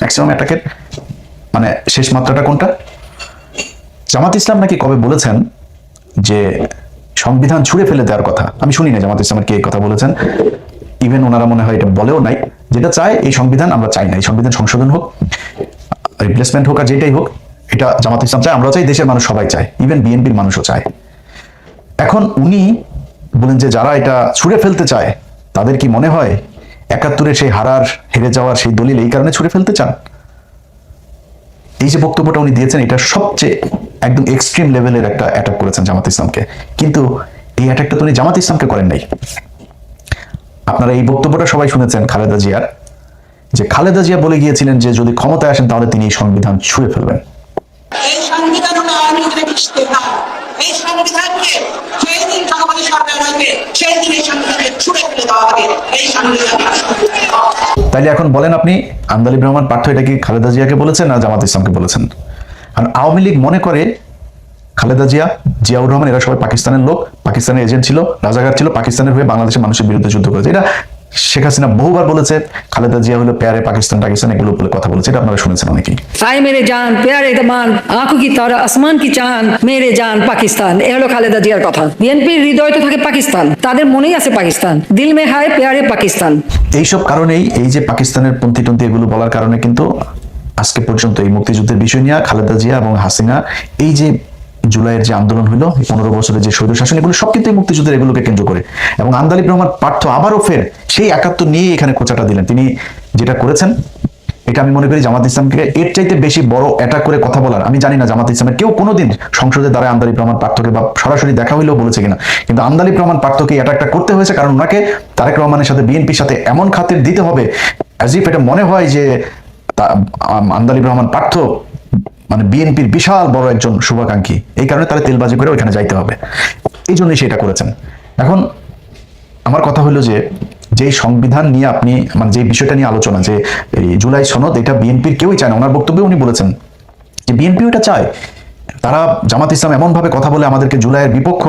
Maximum অ্যাটাকের মানে শেষ মাত্রাটা কোনটা? জামাত ইসলাম নাকি কবে বলেছেন যে সংবিধান ছুঁড়ে ফেলে দেওয়ার কথা। আমি শুনি না জামাত ইসলামের কে কথা বলেছেন, ইভেন ওনারা মনে হয় এটা বলেও নাই। যেটা চায় এই সংবিধান আমরা চাই না, এই সংবিধান সংশোধন হোক, রিপ্লেসমেন্ট হোক আর যেটাই হোক, এটা জামাত ইসলাম চায়, আমরা চাই, দেশের মানুষ সবাই চায়, ইভেন বিএনপির মানুষও চায়। এখন উনি বলেন যে যারা এটা ছুঁড়ে ফেলতে চায় তাদের কি মনে হয় ৭১-এর সেই হেরে যাওয়ার সেই দলিল এই কারণে ছুঁড়ে ফেলতে চান? এই যে বক্তব্যটা উনি দিয়েছেন এটা সবচেয়ে একদম এক্সট্রিম লেভেলের একটা অ্যাটাক করেছেন জামাত ইসলামকে, কিন্তু এই অ্যাটাকটা তো উনি জামাত ইসলামকে করেন নাই। আপনারা এই বক্তব্যটা সবাই শুনেছেন খালেদা জিয়ার, যে খালেদা জিয়া বলে গিয়েছিলেন যে যদি ক্ষমতায় আসেন তাহলে তিনি এই সংবিধান ছুঁড়ে ফেলবেন। এই সংবিধান এই সংবিধানকে সেই দিন জনগণের সরকার আসবে সেই দিন এই সংবিধানকে ছুঁড়ে ফেলে দেওয়া হবে। এই সংবিধান তাইলে এখন বলেন আপনি, আন্দালিব রহমান পার্থ এটা কি খালেদা জিয়াকে বলেছেন না জামাত ইসলামকে বলেছেন? আর আওয়ামী লীগ মনে করে খালেদা জিয়া, জিয়াউর রহমান এরা সবাই পাকিস্তানের লোক, পাকিস্তানের এজেন্ট ছিল, রাজাকার ছিল, পাকিস্তানের হয়ে বাংলাদেশের মানুষের বিরুদ্ধে যুদ্ধ করেছে। এটা শেখ হাসিনা বহুবার বলেছে, খালেদা জিয়া হলো প্যারে পাকিস্তান এগুলো বলে কথা বলেছে, এটা আপনারা শুনেছেন অনেকেই। आए मेरे जान प्यारे तमान आंखों की तारा आसमान की चांद मेरे जान पाकिस्तान, এ হলো খালেদা জিয়ার কথা। বিএনপির হৃদয় তো থাকে পাকিস্তান, তাদের মনেই আছে পাকিস্তান, দিল মে হায় প্যারে পাকিস্তান। এইসব কারণেই, এই যে পাকিস্তানের পন্থী টন্থী এগুলো বলার কারণে কিন্তু আজকে পর্যন্ত এই মুক্তিযুদ্ধের বিষয় নিয়ে খালেদা জিয়া এবং হাসিনা, এই যে জুলাইয়ের যে আন্দোলন হলো, 15 বছরের যে স্বৈর শাসন, এগুলো সব কিন্তু এই মুক্তিযুদ্ধের এগুলোকে কেন্দ্র করে। এবং আন্দালিব রহমান পার্থ আবারও ফের সেই ৭১ নিয়ে এখানে খোঁচাটা দিলেন। তিনি যেটা করেছেন এটা আমি মনে করি জামাত ইসলামকে এর চাইতে বেশি বড় অ্যাটাক করে কথা বলার, আমি জানি না জামাত ইসলামের কেউ কোনোদিন সংসদের দ্বারা আন্দালিব রহমান পার্থকে বা সরাসরি দেখা হইলেও বলেছে কিনা, কিন্তু আন্দালিব রহমান পার্থকে অ্যাটাকটা করতে হয়েছে কারণ ওনাকে তারেক রহমানের সাথে বিএনপির সাথে এমন খাতির দিতে হবে অ্যাজ ইফ এটা মনে হয় যে আন্দালিব রহমান পার্থ মানে বিএনপির বিশাল বড় একজন শুভাকাঙ্ক্ষী, এই কারণে তারা তেলবাজি করে ওইখানে যাইতে হবে, এই জন্যই সেটা করেছেন। এখন আমার কথা হলো যে যেই সংবিধান নিয়ে আপনি মানে যে বিষয়টা নিয়ে আলোচনা, যে এই জুলাই সনদ, এটা বিএনপির কেউই চায় না। ওনার বক্তব্যে উনি বলেছেন যে বিএনপি এটা চায়, তারা জামাত ইসলাম এমন ভাবে কথা বলে আমাদেরকে জুলাইয়ের বিপক্ষ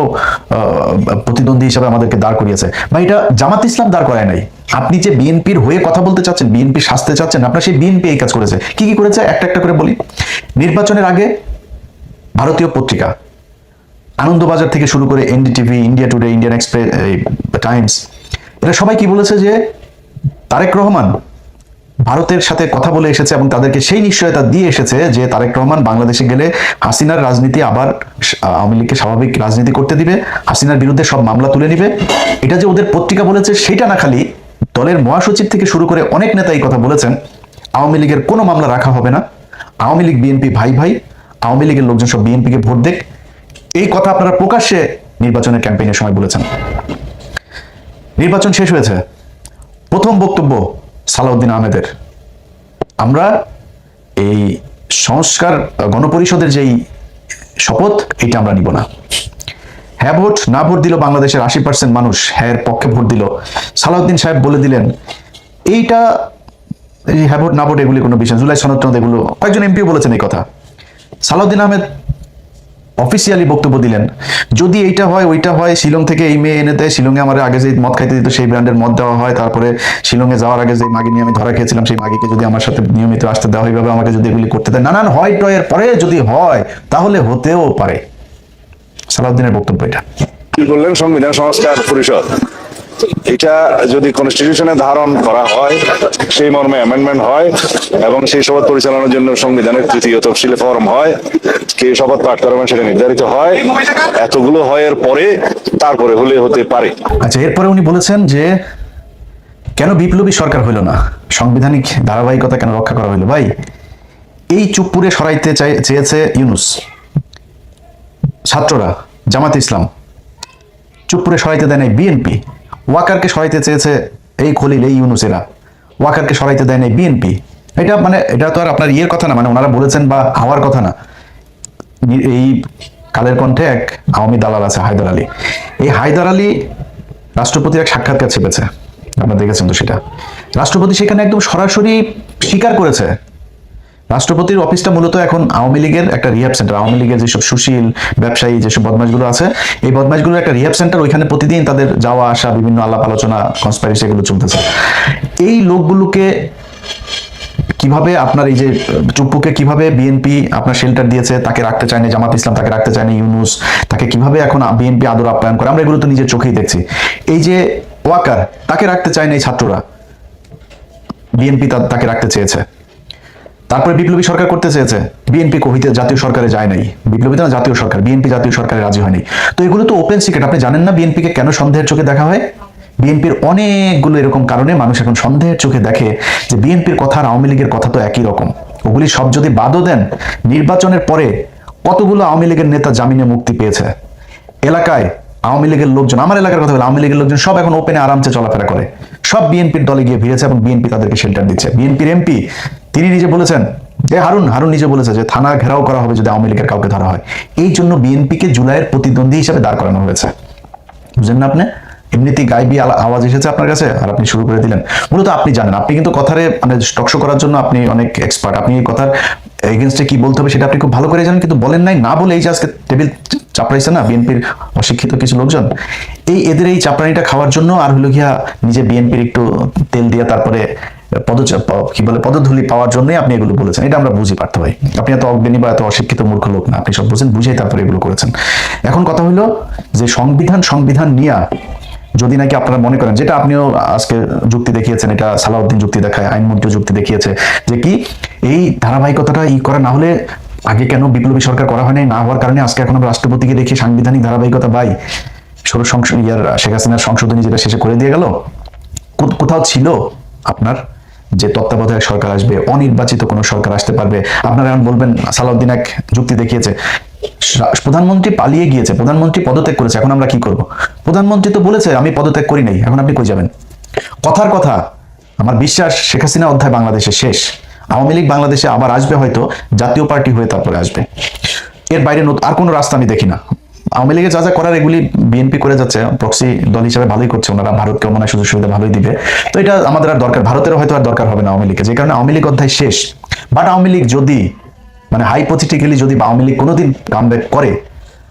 প্রতিদ্বন্দ্বী হিসাবে আমাদেরকে দাঁড় করিয়েছে, বা এটা জামাত ইসলাম দাঁড় করায় নাই। আপনি যে বিএনপির হয়ে কথা বলতে চাচ্ছেন, বিএনপি শাস্তে চাচ্ছেন, আপনার সেই বিএনপি এই কাজ করেছে। কি কি করেছে একটা একটা করে বলি। নির্বাচনের আগে ভারতীয় পত্রিকা আনন্দবাজার থেকে শুরু করে NDTV, India today, Indian express, Times, এরা সবাই কি বলেছে যে তারেক রহমান ভারতের সাথে কথা বলে এসেছে এবং তাদেরকে সেই নিশ্চয়তা দিয়ে এসেছে যে তারেক রহমান বাংলাদেশে গেলে হাসিনার রাজনীতি আবার আওয়ামী লীগকে স্বাভাবিক রাজনীতি করতে দিবে, হাসিনার বিরুদ্ধে সব মামলা তুলে নিবে। এটা যে ওদের পত্রিকা বলেছে সেটা না, খালি দলের মহাসচিব থেকে শুরু করে অনেক নেতা এই কথা বলেছেন, আওয়ামী লীগের কোনো মামলা রাখা হবে না, আওয়ামী লীগ বিএনপি ভাই ভাই, আওয়ামী লীগের লোকজন সব বিএনপিকে ভোট দেখ, এই কথা আপনারা প্রকাশ্যে নির্বাচনের ক্যাম্পেইনের সময় বলেছেন। নির্বাচন শেষ হয়েছে, প্রথম বক্তব্য সালাউদ্দিন আহমেদের, আমরা এই সংস্কার গণপরিষদের যেই শপথ এটা আমরা নিব না। হ্যাঁ ভোট না ভোট দিল বাংলাদেশের 80% মানুষ, হ্যাঁ পক্ষে ভোট দিল। সালাউদ্দিন সাহেব বলে দিলেন এইটা হ্যাঁ ভোট না ভোট এগুলি কোনো বিষয়, জুলাই সনদ এগুলো, কয়েকজন এমপিও বলেছেন এই কথা। সালাউদ্দিন আহমেদ অফিসিয়ালি বক্তব্য দিলেন যদি এইটা হয় ওইটা হয়, শিলং থেকে এই মেয়ে এনে দেয়, শিলংয়ে আমার আগে যে মদ খাইতে দিত সেই ব্র্যান্ডের মদ দেওয়া হয়, তারপরে শিলংয়ে যাওয়ার আগে যে মাগি নিয়ে আমি ধরা খেয়েছিলাম সেই মাগিকে যদি আমার সাথে নিয়মিত আসতে দেওয়া হয়, আমাকে যদি এগুলি করতে দেয়, নানান হয় টয়ের পরে যদি হয় তাহলে হতেও পারে। সালাউদ্দিনের বক্তব্য এটা। কি বললেন সংবিধান সংস্কার পরিষদ, এটা যদি কনস্টিটিউশনে ধারণ করা হয়, সেই মর্মে অ্যামেন্ডমেন্ট হয় এবং সেই শপথ পরিচালনার জন্য সংবিধানের 3য় তফসিলে ফরম হয়, কে শপথ পাঠ করবেন সেটা নির্ধারিত হয়, এতগুলো হয় এর পরে তারপরে হলে হতে পারে। আচ্ছা, এরপরে উনি বলেছেন যে কেন বিপ্লবী সরকার হইল না, সাংবিধানিক ধারাবাহিকতা কেন রক্ষা করা হইল? ভাই, এই চুপপুরে সরাইতে চেয়েছে ইউনূস, ছাত্ররা, জামাত ইসলাম, চুপপুরে সরাইতে দেয় নাই বিএনপি। ওয়াকারকে সরাইতে চেয়েছে এই খলিল, এই ইউনূসেরা, ওয়াকারকে সরাইতে দেয় নাই বিএনপি। এটা মানে এটা তো আর আপনার ইয়ের কথা না, মানে ওনারা বলেছেন বা হওয়ার কথা না। এই কালের কণ্ঠে এক আওয়ামী দালাল আছে হায়দার আলী, এই হায়দার আলী রাষ্ট্রপতির এক সাক্ষাৎকার ছেপেছে, আপনারা দেখেছেন তো সেটা। রাষ্ট্রপতি সেখানে একদম সরাসরি স্বীকার করেছে রাষ্ট্রপতির অফিসটা মূলত এখন আওয়ামী লীগের একটা রিহ্যাব সেন্টার। আওয়ামী লীগের যেসব সুশীল ব্যবসায়ী, যেসব বদমাশগুলো আছে, এই বদমাশগুলোর একটা রিহ্যাব সেন্টার, ওইখানে প্রতিদিন তাদের যাওয়া আসা, বিভিন্ন আলাপ আলোচনা, কনস্পাইরেসি এগুলো চলতেছে। এই লোকগুলোকে কিভাবে আপনার এই যে চুপ্পুকে কিভাবে বিএনপি আপনার শেল্টার দিয়েছে, তাকে রাখতে চায়নি জামাত ইসলাম, তাকে রাখতে চায়নি ইউনূস, তাকে কিভাবে এখন বিএনপি আদর আপ্যায়ন করে, আমরা এগুলো তো নিজের চোখেই দেখছি। এই যে ওয়াকার, তাকে রাখতে চায়নি এই ছাত্ররা, বিএনপি তাকে রাখতে চেয়েছে। তারপরে বিপ্লবী সরকার করতে চেয়েছে, বিএনপি কহিতে জাতীয় সরকারে যায় নাই, বিপ্লবী তো না জাতীয় সরকার, বিএনপি জাতীয় সরকারে রাজি হয়নি। তো এগুলো তো ওপেন সিক্রেট, আপনি জানেন না বিএনপিকে কেন সন্দেহের চোখে দেখা হয়? বিএনপির অনেকগুলো এরকম কারণে মানুষ এখন সন্দেহের চোখে দেখে যে বিএনপির কথা আর আওয়ামী লীগের কথা তো একই রকম। ওগুলি সব যদি বাদও দেন, নির্বাচনের পরে কতগুলো আওয়ামী লীগের নেতা জামিনে মুক্তি পেয়েছে। এলাকায় আওয়ামী লীগের লোকজন, আমার এলাকার কথা বলে, আওয়ামী লীগের লোকজন সব এখন ওপেনে আরামসে চলাফেরা করে, সব বিএনপির দলে গিয়ে ভিড়েছে এবং বিএনপি তাদেরকে শেল্টার দিচ্ছে। বিএনপির এমপি তিনি নিজে বলেছেন, হারুন নিজে বলেছে যে থানা ঘেরাও করা হবে যদি আওয়ামী লীগের কাউকে ধরা হয়। এই জন্য বিএনপিকে জুলাইয়ের প্রতিদ্বন্দ্বী হিসেবে দাঁড় করানো হয়েছে। বুঝলেন না আপনি? এমনিতেই গাইবি আওয়াজ এসেছে আপনার কাছে আর আপনি শুরু করে দিলেন। মূলত আপনি জানেন, আপনি কিন্তু কথারে মানে টকশো করার জন্য আপনি অনেক এক্সপার্ট, আপনি এই কথার এগেনস্টে কি বলতে হবে সেটা আপনি খুব ভালো করে জানেন, কিন্তু বলেন নাই। না বলে এই যে আজকে টেবিল চাপড়াইছে না বিএনপির অশিক্ষিত কিছু লোকজন, এদের এই চাপড়ানিটা খাওয়ার জন্য আর হলো গিয়া নিজে বিএনপির একটু তেল দিয়ে তারপরে পদধূলি পাওয়ার জন্যই আপনি এগুলো বলেছেন। এটা আমরা বুঝি পারতে ভাই, আপনি এত অজ্ঞানী বা এত অশিক্ষিত মূর্খ লোক না, আপনি সব বুঝেন, বুঝেই তারপরে এগুলো করেছেন। এখন কথা হলো যে সংবিধান নিয়ে যদি নাকি আপনারা মনে করেন, যেটা আপনিও আজকে যুক্তি দেখিয়েছেন, এটা সালাউদ্দিন যুক্তি দেখায়, আইনমন্ত্রী যুক্তি দেখিয়েছে যে কি এই ধারাবাহিকতাটা করা না হলে আগে কেন বিপ্লবী সরকার করা হয় নাই, না হওয়ার কারণে আজকে এখন আমরা রাষ্ট্রপতিকে রেখে সাংবিধানিক ধারাবাহিকতা শেখ হাসিনার সংশোধনী যেটা শেষে করে দিয়ে গেল, কোথাও ছিল আপনার যে তত্ত্বাবধায়ক সরকার আসবে, অনির্বাচিত কোনো সরকার আসতে পারবে? আপনারা এখন বলবেন সালাউদ্দিন এক যুক্তি দেখিয়েছে, প্রধানমন্ত্রী পালিয়ে গিয়েছে, প্রধানমন্ত্রী পদত্যাগ করেছে, এখন আমরা কি করব? প্রধানমন্ত্রী তো বলেছে আমি পদত্যাগ করি নাই, এখন আপনি কই যাবেন? কথার কথা, আমার বিশ্বাস শেখ হাসিনা অধ্যায় বাংলাদেশে শেষ। আওয়ামী লীগ বাংলাদেশে আবার আসবে, হয়তো জাতীয় পার্টি হয়ে তারপরে আসবে। এর বাইরে আর কোনো রাস্তা আমি দেখি না। আওয়ামী লীগের যা করার এগুলি বিএনপি করে যাচ্ছে, প্রক্সি দল হিসেবে ভালোই করছে, ওনারা ভারতকে মনে হয় সুযোগ সুবিধা ভালোই দিবে। তো এটা আমাদের আর দরকার, ভারতেরও হয়তো আর দরকার হবে না আওয়ামী লীগকে, যে কারণে আওয়ামী লীগ অধ্যায় শেষ। বাট আওয়ামী লীগ যদি মানে হাইপোথেটিক্যালি যদি আওয়ামী লীগ কোনোদিন কামব্যাক করে,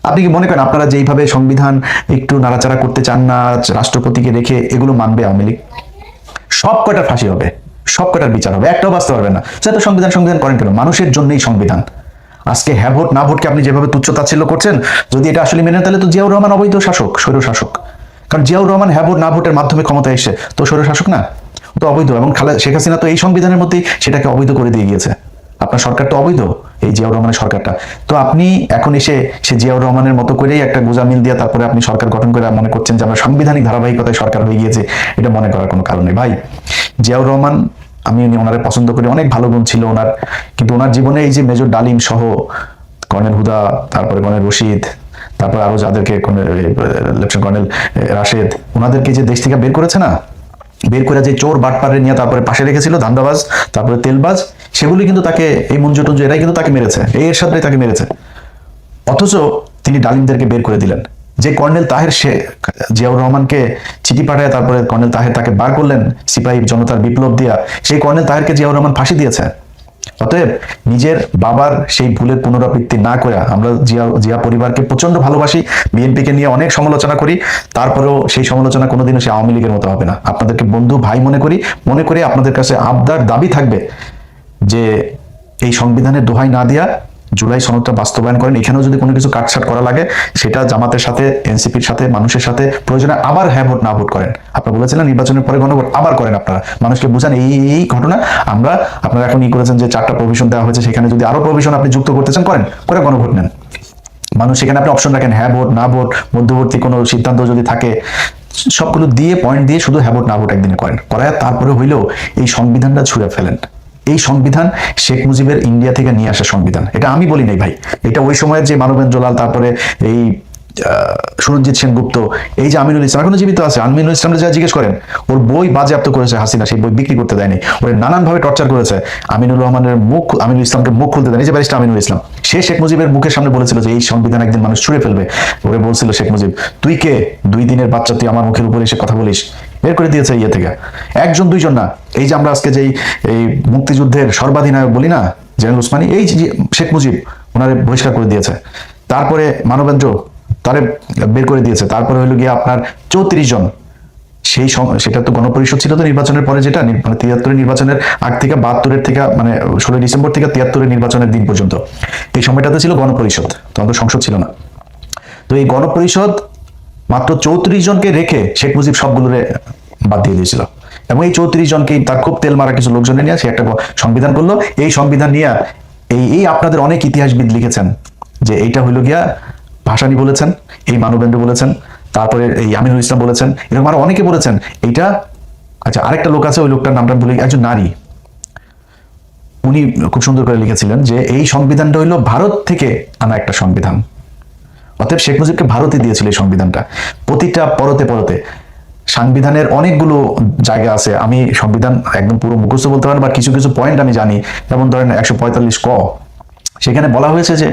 আপনি কি মনে করেন আপনারা যেইভাবে সংবিধান একটু নাড়াচাড়া করতে চান না, রাষ্ট্রপতিকে রেখে, এগুলো মানবে আওয়ামী লীগ? সব কটার ফাঁসি হবে, সব কটার বিচার হবে, একটাও বাঁচতে পারবে না। সেটা তো সংবিধান করেন কেন? মানুষের জন্যই সংবিধান। আজকে হ্যাঁ ভোট না ভোটকে আপনি যেভাবে তুচ্ছতাচ্ছিল্য করছেন, যদি এটা আসলে মেনে, তাহলে তো জিয়াউর রহমান অবৈধ শাসক, স্বৈর শাসক। কারণ জিয়াউর রহমান হ্যাঁ ভোট না ভোটের মাধ্যমে ক্ষমতায় এসে তো স্বৈর শাসক না, তো অবৈধ। এবং শেখ হাসিনা তো এই সংবিধানের মধ্যেই সেটাকে অবৈধ করে দিয়ে গিয়েছে। আপনার সরকার তো অবৈধ, এই জিয়াউর রহমানের সরকারটা। তো আপনি এখন এসে সে জিয়াউর রহমানের মতো করেই একটা গোজামিল দিয়ে তারপরে আপনি সরকার গঠন করে মনে করছেন যে আমরা সাংবিধানিক ধারাবাহিকতায় সরকার হয়ে গিয়েছে, এটা মনে করার কোনো কারণ নেই ভাই। জিয়াউর রহমান, আমি ওনারে পছন্দ করি, অনেক ভালো গুণ ছিল ওনার, কিন্তু ওনার জীবনে এই যে মেজর ডালিম সহ কর্নেল হুদা, তারপরে কর্নেল রশিদ, তারপর আরো যাদেরকে লেফটেন্যান্ট কর্নেল রাশেদ, ওনাদেরকে যে দেশ থেকে বের করেছে না, বের করে যে চোর বাটপারে নিয়ে তারপরে পাশে রেখেছিল, ধান্দাবাজ, তারপরে তেলবাজ, সেগুলি কিন্তু তাকে, এই মঞ্জু টঞ্জু এরাই কিন্তু তাকে মেরেছে, এই এরশাদরাই তাকে মেরেছে। অথচ তিনি ডালিমদেরকে বের করে দিলেন। যে কর্নেল তাহের সে জিয়াউর রহমানকে চিঠি পাঠায়, তারপরে কর্নেল তাহের তাকে বার করলেন সিপাহী জনতার বিপ্লব দিয়া, সেই কর্নেল তাহেরকে জিয়াউর রহমান ফাঁসি দিয়েছে। অতএব নিজের বাবার সেই ভুলের পুনরাবৃত্তি না করে, আমরা জিয়া পরিবারকে প্রচন্ড ভালোবাসি, বিএনপিকে নিয়ে অনেক সমালোচনা করি, তারপরেও সেই সমালোচনা কোনোদিনও সে আওয়ামী লীগের মতো হবে না। আপনাদেরকে বন্ধু ভাই মনে করি আপনাদের কাছে আবদার দাবি থাকবে যে এই সংবিধানের দোহাই না দিয়া জুলাই সনদটা বাস্তবায়ন করেন। এখানেও যদি কোনো কিছু কাটছাট করা লাগে, সেটা জামাতের সাথে, এনসিপির সাথে, মানুষের সাথে প্রয়োজনে আবার হ্যাঁ ভোট না ভোট করেন। আপনারা বলেছিলেন নির্বাচনের পরে গণভোট আবার করেন, আপনারা মানুষকে বুঝান এই ঘটনা। আপনারা এখন করেছেন যে 4টা প্রভিশন দেওয়া হয়েছে, সেখানে যদি আরো প্রভিশন আপনি যুক্ত করতে চান, করে গণভোট নেন। মানুষ সেখানে আপনি অপশন রাখেন, হ্যাঁ ভোট না ভোট, মধ্যবর্তী কোনো সিদ্ধান্ত যদি থাকে, সবগুলো দিয়ে পয়েন্ট দিয়ে শুধু হ্যাঁ ভোট না ভোট একদিনে করায় তারপরে হইলেও এই সংবিধানটা ছুঁড়ে ফেলেন। এই সংবিধান শেখ মুজিবের ইন্ডিয়া থেকে নিয়ে আসা সংবিধান, এটা আমি বলি নাই ভাই, এটা ওই সময়ের যে মানবেন্দ্র লাল, তারপরে এই সুরঞ্জিত সেনগুপ্ত, এই যে আমিনুল ইসলাম এখনো জীবিত আছে, আমিনুল ইসলামকে যা জিজ্ঞেস করেন, ওর বই বাজেয়াপ্ত করেছে হাসিনা, সেই বই বিক্রি করতে দেয়নি, ওর নানান ভাবে টর্চার করেছে। আমিনুল ইসলামকে মুখ খুলতে দেয়নি, যে ব্যারিস্টার আমিনুল ইসলাম, সে শেখ মুজিবের মুখের সামনে বলেছিল যে এই সংবিধান একদিন মানুষ ছুঁড়ে ফেলবে। ওরে বলছিল শেখ মুজিব, তুই কে, 2 দিনের বাচ্চা, তুই আমার মুখের উপরে এসে কথা বলিস? বের করে দিয়েছে ইয়ে থেকে, 1 জন 2 জন না। এই যে আমরা আজকে যে এই মুক্তিযুদ্ধের সর্বাধিনায়ক বলি না, জেনারেল উসমানী, এই শেখ মুজিব ওনারে বহিষ্কার করে দিয়েছে। তারপরে মানবেন্দ্র তারে বের করে দিয়েছে। তারপরে হইল গিয়ে আপনার 34 জন সেটা তো গণপরিষদ ছিল তো নির্বাচনের পরে, যেটা মানে 73 নির্বাচনের আগ থেকে 72 থেকে মানে 16 ডিসেম্বর থেকে 73 নির্বাচনের দিন পর্যন্ত এই সময়টাতে ছিল গণপরিষদ, তখন তো সংসদ ছিল না। তো এই গণপরিষদ মাত্র 34 জনকে রেখে শেখ মুজিব সবগুলোরে বাদ দিয়ে দিয়েছিল, এবং এই 34 জনকে তার খুব তেল মারা কিছু লোকজনে নিয়ে সে একটা সংবিধান করলো। এই সংবিধান নিয়ে এই আপনাদের অনেক ইতিহাসবিদ লিখেছেন যে এইটা হইল গিয়া ভাসানী বলেছেন, এই মানবেন্দ্র বলেছেন, তারপরে এই আমিনুল ইসলাম বলেছেন, এরকম আরো অনেকে বলেছেন এইটা। আচ্ছা, আরেকটা লোক আছে, ওই লোকটার নামটা বলি, একজন নারী, উনি খুব সুন্দর করে লিখেছিলেন যে এই সংবিধানটা হইল ভারত থেকে আনা একটা সংবিধান। অতএব শেখ মুজিবকে ভারতই দিয়েছিল এই সংবিধানটা। প্রতিটা পরতে পরতে সংবিধানের অনেকগুলো জায়গা আছে, আমি সংবিধান একদম পুরো মুখস্থ বলতে পারি, বা কিছু কিছু পয়েন্ট আমি জানি। যেমন ধরেন 145 ক, সেখানে বলা হয়েছে যে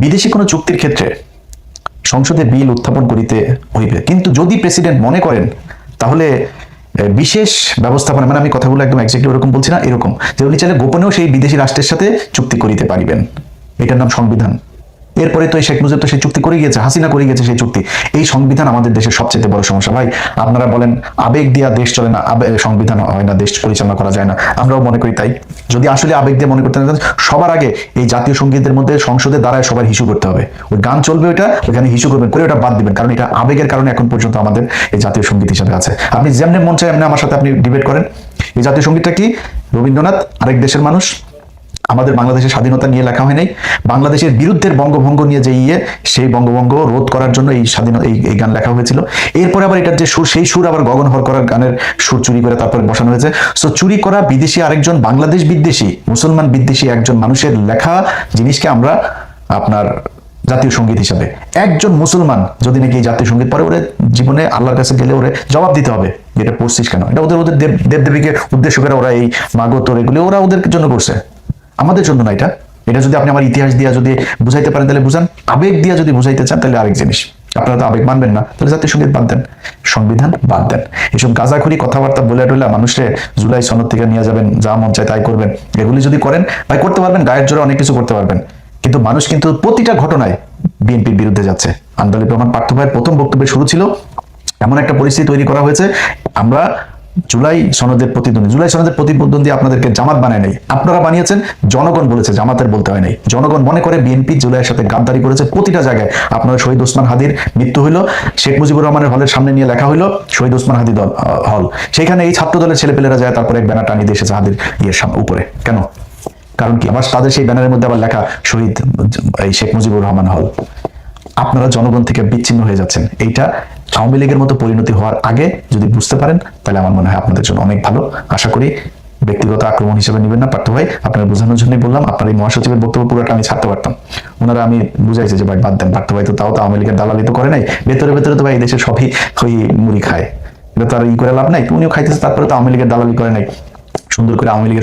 বিদেশি কোনো চুক্তির ক্ষেত্রে সংসদে বিল উত্থাপন করিতে হইবে, কিন্তু যদি প্রেসিডেন্ট মনে করেন তাহলে বিশেষ ব্যবস্থাপনা, মানে আমি কথাগুলো একদম এক্স্যাক্টলি ওরকম বলছি না, এরকম যে উনি চাইলে গোপনেও সেই বিদেশি রাষ্ট্রের সাথে চুক্তি করিতে পারিবেন। এটার নাম সংবিধান। এরপরে তো এই শেখ মুজিব তো সেই চুক্তি করে গিয়েছে, হাসিনা করে গিয়েছে সেই চুক্তি। এই সংবিধান আমাদের দেশের সবচেয়ে বড় সমস্যা। ভাই, আপনারা বলেন আবেগ দিয়া দেশ চলে না, সংবিধান হয় না, দেশ পরিচালনা করা যায় না, আমরাও মনে করি তাই। যদি আসলে আবেগ দিয়ে মনে করতে না, সবার আগে এই জাতীয় সঙ্গীতের মধ্যে সংসদে দাঁড়ায় সবার হিসু করতে হবে। ওই গান চলবে, ওইটা ওইখানে হিসু করবেন, করে ওটা বাদ দিবেন, কারণ এটা আবেগের কারণে এখন পর্যন্ত আমাদের এই জাতীয় সঙ্গীত হিসাবে আছে। আপনি যেমনি মন চায় এমনি আমার সাথে আপনি ডিবেট করেন। এই জাতীয় সঙ্গীতটা কি? রবীন্দ্রনাথ আরেক দেশের মানুষ, আমাদের বাংলাদেশের স্বাধীনতা নিয়ে লেখা হয় নাই, বাংলাদেশের বিরুদ্ধের বঙ্গভঙ্গ নিয়ে যে সেই বঙ্গভঙ্গ রোধ করার জন্য এই স্বাধীনতা এই গান লেখা হয়েছিল। এরপরে আবার এটার যে সুর, সেই সুর আবার গগন হর করার গানের সুর চুরি করে তারপরে বসানো হয়েছে। সো চুরি করা বিদেশি আরেকজন বাংলাদেশ বিদ্বেষী, মুসলমান বিদ্বেষী একজন মানুষের লেখা জিনিসকে আমরা আপনার জাতীয় সঙ্গীত হিসাবে, একজন মুসলমান যদি নাকি এই জাতীয় সঙ্গীত পরে, ওরে জীবনে আল্লাহর কাছে গেলে ওরে জবাব দিতে হবে যেটা পড়ছিস কেন। এটা ওদের ওদের দেবদেবীকে উদ্দেশ্য করে ওরা এই মাগতর এগুলি ওরা ওদের জন্য করছে, আমাদের জন্য না। এটা যদি আপনি আমার ইতিহাস দিয়ে যদি বুঝাইতে পারেন তাহলে বুঝান, আবেগ দিয়ে যদি বুঝাইতে চান তাহলে আরেক জিনিস। আপনারা তো আবেগ মানবেন না, তাহলে জাতীয় সঙ্গীত বাদ দেন, সংবিধান বাদ দেন। এইসব গাঁজাখুরি কথাবার্তা বলে টলে মানুষের জুলাই সনদ থেকে নিয়ে যাবেন, যা মন চায় তাই করবেন, এগুলি যদি করেন ভাই করতে পারবেন, গায়ের জোরে অনেক কিছু করতে পারবেন। কিন্তু মানুষ কিন্তু প্রতিটা ঘটনায় বিএনপির বিরুদ্ধে যাচ্ছে। আন্দোলন রহমান পার্থ ভাইয়ের প্রথম বক্তব্যে শুরু ছিল এমন একটা পরিস্থিতি তৈরি করা হয়েছে, আমরা জুলাই সনদের প্রতিদ্বন্দ্বী আপনাদেরকে জামাত বানায় নাই, আপনারা বানিয়েছেন, জনগণ বলেছে, জামাতের বলতে হয় নাই। জনগণ মনে করে বিএনপি জুলাইয়ের সাথে গাদ্দারি করেছে প্রতিটা জায়গায়। আপনার শহীদ ওসমান হাদির মৃত্যু হইলো, শেখ মুজিবুর রহমানের হলের সামনে নিয়ে লেখা হইলো শহীদ ওসমান হাদি হল, সেখানে এই ছাত্র দলের ছেলেপেলেরা যায় তারপরে এক ব্যানার টানিয়ে দিয়েছে হাদির উপরে। কেন? কারণ কি? আবার তাদের সেই ব্যানারের মধ্যে আবার লেখা শহীদ এই শেখ মুজিবুর রহমান হল। আপনারা জনগণ থেকে বিচ্ছিন্ন হয়ে যাচ্ছেন। এইটা আওয়ামী লীগের মতো পরিণতি হওয়ার আগে যদি বুঝতে পারেন তাহলে আমার মনে হয় আপনাদের জন্য অনেক ভালো। আশা করি ব্যক্তিগত আক্রমণ হিসেবে নেবেন না পার্থ ভাই, আপনার বোঝানোর জন্যই বললাম। আপনার এই মহাসচিবের বক্তব্য পুরোটা আমি ছাড়তে পারতাম, ওনারা আমি বুঝাইছি যে ভাই বাদ দেন, পার্থ ভাই তো তাও তো আওয়ামী লীগের দালালি তো করে নাই, ভেতরে ভেতরে তো ভাই এই দেশের সবই ওই মুড়ি খায়, এটা তো আর করে লাভ নাই, উনিও খাইতেছে, তারপরে তো আওয়ামী লীগের দালালি করে নাই, সুন্দর করে আওয়ামী লীগের